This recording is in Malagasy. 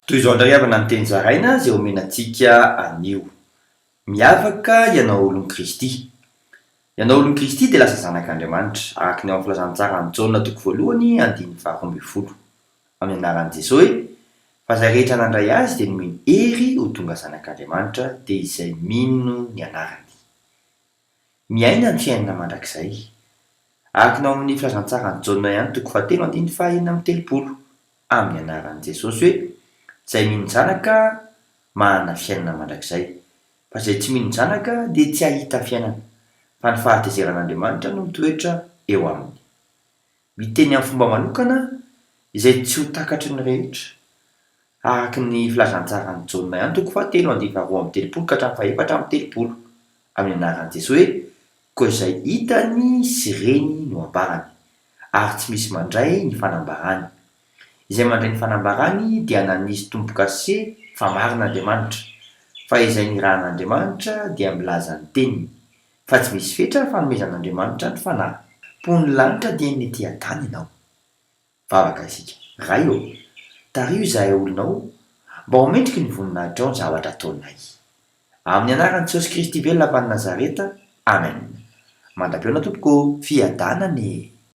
Toy izao andriavana ny teny zaraina zay omenantsika anio. Miavaka ianao olon'i Kristy. Ianao olon'i Kristy dia lasa zanak'Andriamanitra, araka ny ao amin'ny filazantsara ny Jaona toko voalohany andiny faharoa ambin'ny folo. Amin'ny anaran'i Jesosy hoe fa izay rehetra nandray azy dia nomeny hery ho tonga zanak'Andriamanitra dia izay mino ny anarany. Miaina ny fiainana mandrakizay. Araka ny ao amin'ny filazantsara ny Jaona ihany toko fahatelo andiny fahaenina amby telopolo. Amin'ny anaran'i Jesosy hoe izay mino zanaka manana fiainana mandrakizay, fa izay tsy mino zanaka dia tsy hahita fiainana, fa ny fahatezeran'Andriamanitra no mitoetra eo aminy. Miteny amin'ny fomba manokana izay tsy ho takatry ny rehetra, araka ny filazantsara ny Jaona ihany toko fahatelo andiny faharoa amby telopolo ka hatramin'ny fahaefatra amby telopolo. Amin'ny anaran'i Jesosy hoe koa izay hitany sy reny no ambarany, ary tsy misy mandray ny fanambarany. Izay mandray ny fanambarany dia nanisy tombo-kase fa marin'Andriamanitra, fa izay nirahan'Andriamanitra dia milaza ny teniny, fa tsy misy fetra fanomezan'Andriamanitra ny fanahy. Pony lanitra dia ny ety an-tany ianao. Vavaka isika, ray eo, tario izahay olonao, mba homendriky ny voninahitrao ny zavatra ataonay. Amin'ny anaran'i Jesosy Kristy velona avy any Nazareta, amen. Mandram-peona tompoko, fiadanane.